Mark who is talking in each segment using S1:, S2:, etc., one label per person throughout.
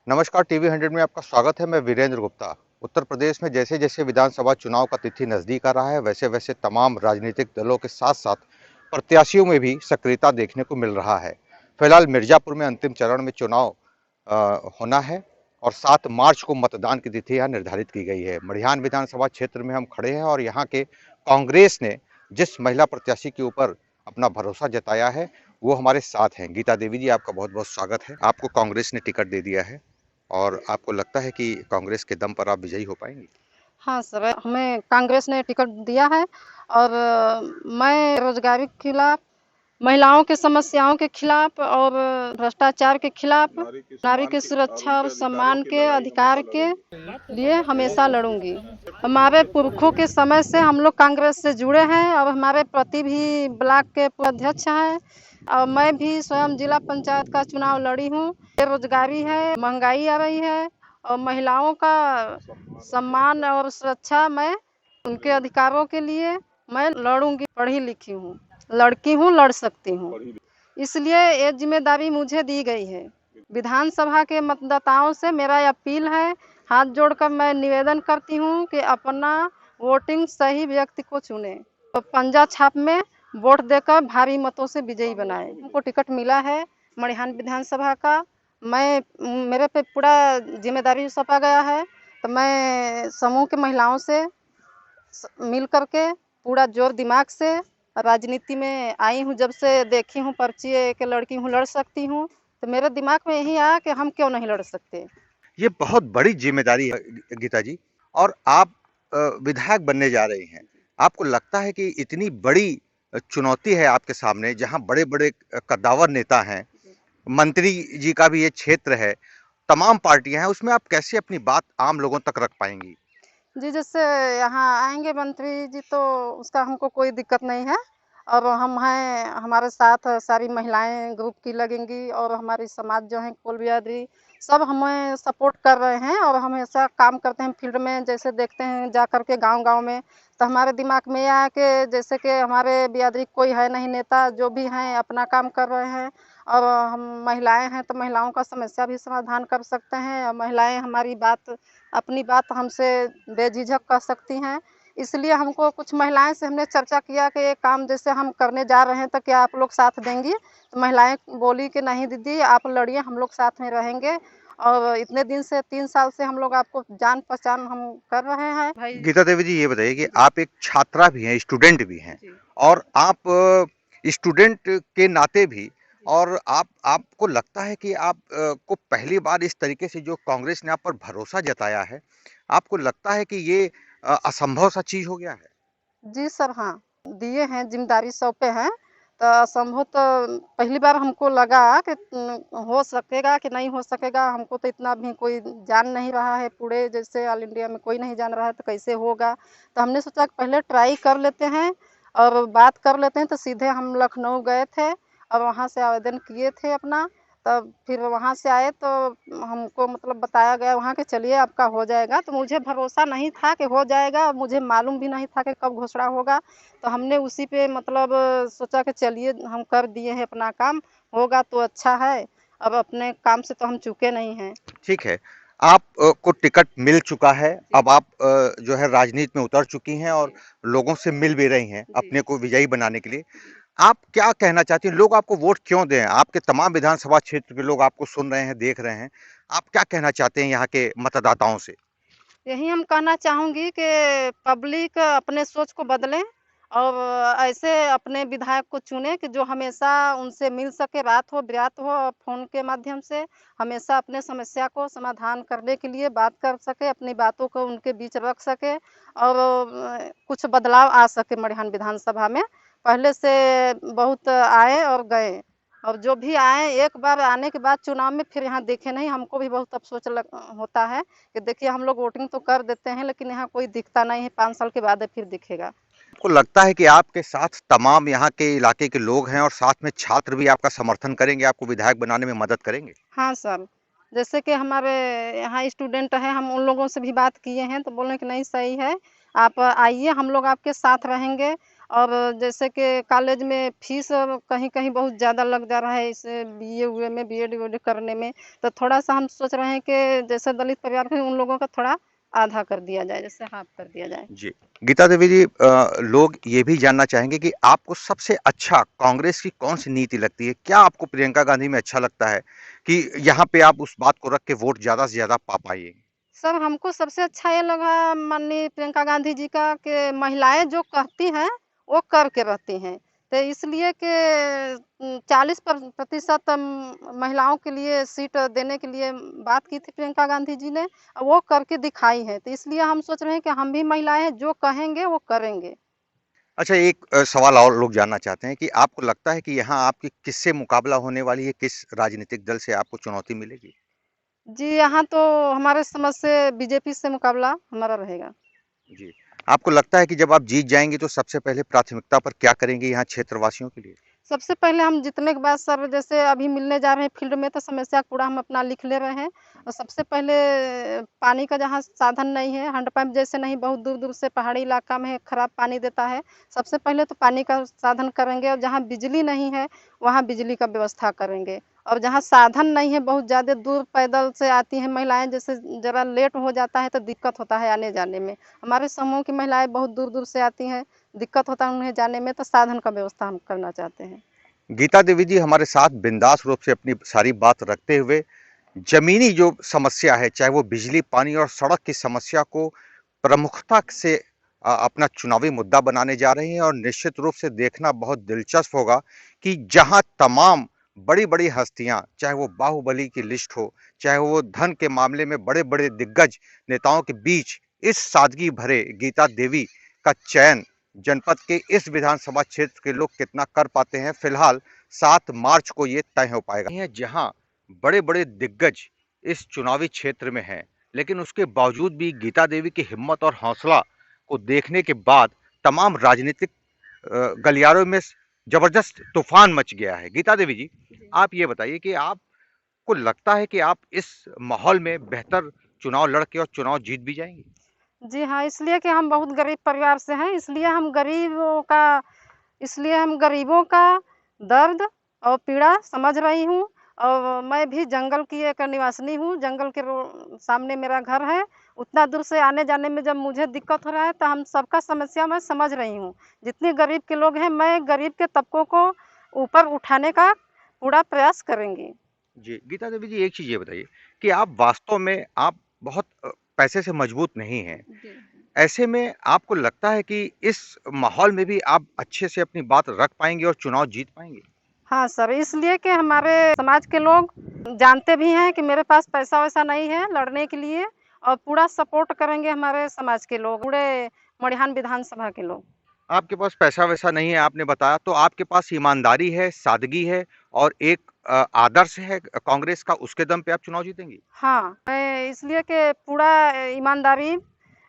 S1: नमस्कार, टीवी 100 में आपका स्वागत है। मैं वीरेंद्र गुप्ता। उत्तर प्रदेश में जैसे जैसे विधानसभा चुनाव का तिथि नजदीक आ रहा है, वैसे वैसे तमाम राजनीतिक दलों के साथ साथ प्रत्याशियों में भी सक्रियता देखने को मिल रहा है। फिलहाल मिर्जापुर में अंतिम चरण में चुनाव होना है और 7 मार्च को मतदान की तिथि यहाँ निर्धारित की गई है। मड़िहान विधानसभा क्षेत्र में हम खड़े हैं और यहाँ के कांग्रेस ने जिस महिला प्रत्याशी के ऊपर अपना भरोसा जताया है, वो हमारे साथ हैं। गीता देवी जी, आपका बहुत बहुत स्वागत है। आपको कांग्रेस ने टिकट दे दिया है और आपको लगता है कि कांग्रेस के दम पर आप विजयी हो पाएंगी?
S2: हाँ सर, हमें कांग्रेस ने टिकट दिया है और मैं रोजगारी के खिलाफ, महिलाओं की समस्याओं के खिलाफ और भ्रष्टाचार के खिलाफ, नारी की सुरक्षा और सम्मान के अधिकार के लिए हमेशा लड़ूंगी। हमारे पुरखों के समय से हम लोग कांग्रेस से जुड़े हैं और हमारे पति भी ब्लॉक के अध्यक्ष हैं और मैं भी स्वयं जिला पंचायत का चुनाव लड़ी हूँ। बेरोजगारी है, महंगाई आ रही है और महिलाओं का सम्मान और सुरक्षा, मैं उनके अधिकारों के लिए मैं लड़ूंगी। पढ़ी लिखी हूँ, लड़की हूँ, लड़ सकती हूँ, इसलिए ये जिम्मेदारी मुझे दी गई है। विधानसभा के मतदाताओं से मेरा अपील है, हाथ जोड़कर मैं निवेदन करती हूँ कि अपना वोटिंग सही व्यक्ति को चुने, तो पंजा छाप में वोट देकर भारी मतों से विजयी बनाए। हमको टिकट मिला है मड़िहान विधानसभा का, मैं मेरे पे पूरा जिम्मेदारी सौंपा गया है, तो मैं समूह के महिलाओं से मिल करके पूरा जोर दिमाग से राजनीति में आई हूँ। जब से देखी हूँ पर्ची के लड़की हूँ, लड़ सकती हूँ, तो मेरे दिमाग में यही आया कि हम क्यों नहीं लड़ सकते।
S1: ये बहुत बड़ी जिम्मेदारी है गीता जी, और आप विधायक बनने जा रही हैं। आपको लगता है कि इतनी बड़ी चुनौती है आपके सामने, जहां बड़े बड़े कद्दावर नेता हैं, मंत्री जी का भी ये क्षेत्र है, तमाम पार्टियां हैं, उसमें आप कैसे अपनी बात आम लोगों तक रख पाएंगी?
S2: जी, जैसे यहाँ आएंगे मंत्री जी तो उसका हमको कोई दिक्कत नहीं है और हम हैं, हमारे साथ सारी महिलाएं ग्रुप की लगेंगी और हमारी समाज जो है कुल बिरादरी सब हमें सपोर्ट कर रहे हैं और हम ऐसा काम करते हैं फील्ड में। जैसे देखते हैं जा कर के गाँव-गाँव में, तो हमारे दिमाग में यह आया कि जैसे कि हमारे बिरादरी कोई है नहीं नेता, जो भी हैं अपना काम कर रहे हैं और हम महिलाएं हैं तो महिलाओं का समस्या भी समाधान कर सकते हैं और महिलाएं हमारी बात, अपनी बात हमसे बेझिझक कर सकती हैं। इसलिए हमको कुछ महिलाएं से हमने चर्चा किया कि ये काम जैसे हम करने जा रहे हैं तो क्या आप लोग साथ देंगी? तो महिलाएं बोली कि नहीं दीदी, आप लड़िए, हम लोग साथ में रहेंगे और इतने दिन से 3 साल से हम लोग आपको जान पहचान हम कर रहे हैं भाई।
S1: गीता देवी जी, ये बताइए कि आप एक छात्रा भी हैं, स्टूडेंट भी हैं,
S2: जी।
S1: और आप स्टूडेंट के नाते भी, और आपको लगता है कि आप को पहली बार इस तरीके से जो कांग्रेस ने आप पर भरोसा जताया है, आपको लगता है कि ये असंभव सा चीज हो गया है?
S2: जी सर, हाँ, दिए हैं, ज़िम्मेदारी सौंपे हैं, तो असंभव तो पहली बार हमको लगा कि हो सकेगा कि नहीं हो सकेगा। हमको तो इतना भी कोई जान नहीं रहा है, पूरे जैसे ऑल इंडिया में कोई नहीं जान रहा है तो कैसे होगा। तो हमने सोचा कि पहले ट्राई कर लेते हैं और बात कर लेते हैं, तो सीधे हम लखनऊ गए थे और वहाँ से आवेदन किए थे अपना। तब फिर वहाँ से आए तो हमको मतलब बताया गया वहाँ कि चलिए आपका हो जाएगा, तो मुझे भरोसा नहीं था कि हो जाएगा, मुझे मालूम भी नहीं था कि कब घोषणा होगा। तो हमने उसी पे मतलब सोचा कि चलिए हम कर दिए हैं अपना काम, होगा तो अच्छा है, अब अपने काम से तो हम चूके नहीं हैं।
S1: ठीक है, आप को टिकट मिल चुका है,
S2: जी।
S1: अब आप जो है राजनीति में उतर चुकी हैं और
S2: जी।
S1: लोगों से मिल भी रही हैं
S2: जी।
S1: अपने को विजयी बनाने के लिए। आप क्या कहना चाहती हैं, लोग आपको वोट क्यों दें? आपके तमाम विधानसभा क्षेत्र के लोग आपको सुन रहे हैं, देख रहे हैं। आप क्या कहना चाहते हैं यहाँ के मतदाताओं से?
S2: यही हम कहना चाहूँगी कि पब्लिक अपने सोच को बदलें और ऐसे अपने विधायक को चुने कि जो हमेशा उनसे मिल सके, रात हो बिरात हो, फ़ोन के माध्यम से हमेशा अपने समस्या को समाधान करने के लिए बात कर सके, अपनी बातों को उनके बीच रख सके और कुछ बदलाव आ सके मड़िहान विधानसभा में। पहले से बहुत आए और गए और जो भी आए एक बार आने के बाद चुनाव में फिर यहाँ देखे नहीं। हमको भी बहुत अफ़सोस होता है कि देखिए हम लोग वोटिंग तो कर देते हैं लेकिन यहाँ कोई दिखता नहीं है, 5 साल के बाद फिर दिखेगा।
S1: आपको लगता है कि आपके साथ तमाम यहाँ के इलाके के लोग हैं और साथ में छात्र भी आपका समर्थन करेंगे, आपको विधायक बनाने में मदद करेंगे?
S2: हाँ सर, जैसे कि हमारे यहाँ स्टूडेंट हैं, हम उन लोगों से भी बात किए हैं तो बोले कि नहीं सही है, आप आइए, हम लोग आपके साथ रहेंगे और जैसे कि कॉलेज में फीस कहीं कहीं बहुत ज़्यादा लग जा रहा है इस बीए हुए में, बीएड वीएड करने में। तो थोड़ा सा हम सोच रहे हैं कि जैसे दलित परिवार के उन लोगों का थोड़ा आधा कर दिया जाए, जैसे हाफ कर दिया जाए।
S1: जी। गीता देवी जी, लोग ये भी जानना चाहेंगे कि आपको सबसे अच्छा कांग्रेस की कौन सी नीति लगती है? क्या आपको प्रियंका गांधी में अच्छा लगता है कि यहाँ पे आप उस बात को रख के वोट ज्यादा से ज्यादा पा पाइए?
S2: सर हमको सबसे अच्छा ये लगा माननीय प्रियंका गांधी जी का कि महिलाएं जो कहती हैं वो करके रहती हैं। तो इसलिए कि 40% महिलाओं के लिए सीट देने के लिए बात की थी प्रियंका गांधी जी ने, और वो करके दिखाई है। तो इसलिए हम सोच रहे हैं कि हम भी महिलाएं हैं, जो कहेंगे वो करेंगे।
S1: अच्छा, एक सवाल और लोग जानना चाहते हैं कि आपको लगता है कि यहाँ आपकी किससे मुकाबला होने वाली है? किस राजनीतिक दल से आपको चुनौती मिलेगी?
S2: जी, यहाँ तो हमारे समझ से बीजेपी से मुकाबला हमारा रहेगा।
S1: जी। आपको लगता है कि जब आप जीत जाएंगे तो सबसे पहले प्राथमिकता पर क्या करेंगे यहाँ क्षेत्रवासियों के लिए?
S2: सबसे पहले हम जीतने के बाद सर जैसे अभी मिलने जा रहे हैं फील्ड में, तो समस्या पूरा हम अपना लिख ले रहे हैं। और सबसे पहले पानी का जहाँ साधन नहीं है, हैंडपंप जैसे नहीं, बहुत दूर दूर से पहाड़ी इलाका में है, खराब पानी देता है। सबसे पहले तो पानी का साधन करेंगे, और जहाँ बिजली नहीं है वहाँ बिजली का व्यवस्था करेंगे। और जहाँ साधन नहीं है, बहुत ज़्यादा दूर पैदल से आती हैं महिलाएं, जैसे ज़रा लेट हो जाता है तो दिक्कत होता है आने जाने में। हमारे समूह की महिलाएं बहुत दूर दूर से आती हैं, दिक्कत होता है उन्हें जाने में, तो साधन का व्यवस्था हम करना चाहते हैं।
S1: गीता देवी जी हमारे साथ बिंदास रूप से अपनी सारी बात रखते हुए जमीनी जो समस्या है, चाहे वो बिजली, पानी और सड़क की समस्या को प्रमुखता से अपना चुनावी मुद्दा बनाने जा रहे हैं। और निश्चित रूप से देखना बहुत दिलचस्प होगा कि जहां तमाम बड़ी-बड़ी हस्तियां, चाहे वो बाहुबली की लिस्ट हो, चाहे वो धन के मामले में बड़े-बड़े दिग्गज नेताओं के बीच इस सादगी भरे गीता देवी का चयन जनपद के इस विधानसभा क्षेत्र के लोग कितना कर पाते हैं, फिलहाल 7 मार्च को ये तय हो पाएगा। जहां बड़े-बड़े दिग्गज इस चुनावी क्षेत्र में हैं, लेकिन उसके बावजूद भी गीता देवी की हिम्मत और हौसला को देखने के बाद तमाम राजनीतिक गलियारों में जबरदस्त तूफान मच गया है। गीता देवी जी, आप ये बताइए कि आपको लगता है कि आप इस माहौल में बेहतर चुनाव लड़ के और चुनाव जीत भी जाएंगे?
S2: जी हाँ, इसलिए कि हम बहुत गरीब परिवार से हैं, इसलिए हम गरीबों का दर्द और पीड़ा समझ रही हूँ। और मैं भी जंगल की एक निवासिनी हूँ, जंगल के सामने मेरा घर है। उतना दूर से आने जाने में जब मुझे दिक्कत हो रहा है, तो हम सबका समस्या मैं समझ रही हूँ। जितने गरीब के लोग हैं, मैं गरीब के तबकों को ऊपर उठाने का पूरा प्रयास करेंगी।
S1: जी, गीता देवी जी, एक चीज़ ये बताइए कि आप वास्तव में आप बहुत पैसे से मजबूत नहीं हैं।
S2: जी।
S1: ऐसे में आपको लगता है कि इस माहौल में भी आप अच्छे से अपनी बात रख पाएँगे और चुनाव जीत पाएँगे?
S2: हाँ सर, इसलिए कि हमारे समाज के लोग जानते भी हैं कि मेरे पास पैसा-वैसा नहीं है लड़ने के लिए, और पूरा सपोर्ट करेंगे हमारे समाज के लोग, पूरे मड़िहान विधानसभा के लोग।
S1: आपके पास पैसा-वैसा नहीं है आपने बताया, तो आपके पास ईमानदारी है, सादगी है और एक आदर्श है कांग्रेस का, उसके दम पे आप चुनाव जीतेंगी?
S2: हाँ, मैं इसलिए कि पूरा ईमानदारी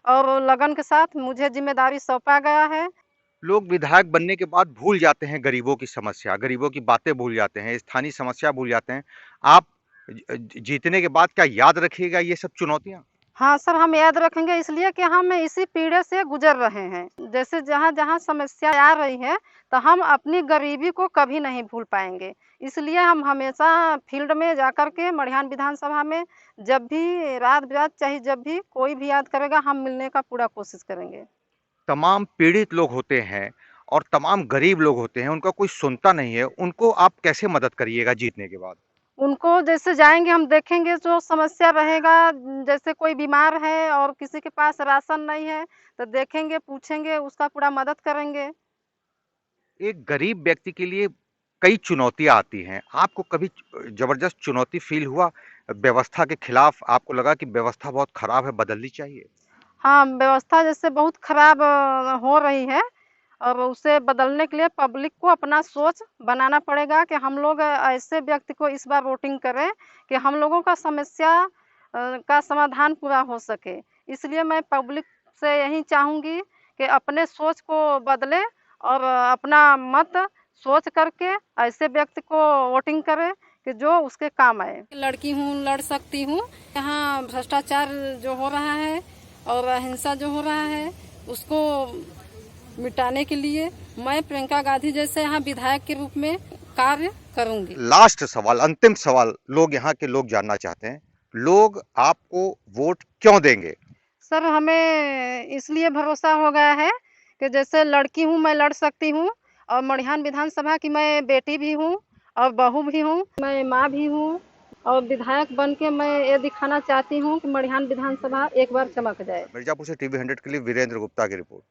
S2: और लगन के साथ मुझे ज़िम्मेदारी सौंपा गया है।
S1: लोग विधायक बनने के बाद भूल जाते हैं गरीबों की समस्या, गरीबों की बातें भूल जाते हैं, स्थानीय समस्या भूल जाते हैं। आप जीतने के बाद क्या याद रखिएगा ये सब चुनौतियाँ?
S2: हाँ सर, हम याद रखेंगे, इसलिए कि हम इसी पीड़े से गुजर रहे हैं। जैसे जहाँ-जहाँ समस्या आ रही है, तो हम अपनी गरीबी को कभी नहीं भूल पाएँगे। इसलिए हम हमेशा फील्ड में जाकर के मड़िहान विधानसभा में जब भी रात-बिरात चाहे जब भी कोई भी याद करेगा, हम मिलने का पूरा कोशिश करेंगे।
S1: तमाम पीड़ित लोग होते हैं और तमाम गरीब लोग होते हैं, उनका कोई सुनता नहीं है, उनको आप कैसे मदद करिएगा जीतने के बाद?
S2: उनको जैसे जाएँगे, हम देखेंगे जो समस्या रहेगा, जैसे कोई बीमार है और किसी के पास राशन नहीं है, तो देखेंगे, पूछेंगे, उसका पूरा मदद करेंगे।
S1: एक गरीब व्यक्ति के लिए कई चुनौतियाँ आती हैं। आपको कभी ज़बरदस्त चुनौती फ़ील हुआ व्यवस्था के खिलाफ? आपको लगा कि व्यवस्था बहुत खराब है, बदलनी चाहिए?
S2: हाँ, व्यवस्था जैसे बहुत खराब हो रही है, और उसे बदलने के लिए पब्लिक को अपना सोच बनाना पड़ेगा कि हम लोग ऐसे व्यक्ति को इस बार वोटिंग करें कि हम लोगों का समस्या का समाधान पूरा हो सके। इसलिए मैं पब्लिक से यही चाहूँगी कि अपने सोच को बदले और अपना मत सोच करके ऐसे व्यक्ति को वोटिंग करे कि जो उसके काम आए। लड़की हूँ, लड़ सकती हूँ। यहाँ भ्रष्टाचार जो हो रहा है और हिंसा जो हो रहा है, उसको मिटाने के लिए मैं प्रियंका गांधी जैसे यहाँ विधायक के रूप में कार्य करूंगी।
S1: लास्ट सवाल, अंतिम सवाल लोग यहाँ के लोग जानना चाहते हैं, लोग आपको वोट क्यों देंगे?
S2: सर हमें इसलिए भरोसा हो गया है कि जैसे लड़की हूँ मैं लड़ सकती हूँ और मड़िहान विधानसभा की मैं बेटी भी हूँ और बहू भी हूँ, मैं माँ भी हूँ और विधायक बन के मैं ये दिखाना चाहती हूँ कि मड़िहान विधानसभा एक बार चमक जाए।
S1: मिर्जापुर से टीवी 100 के लिए वीरेंद्र गुप्ता की रिपोर्ट।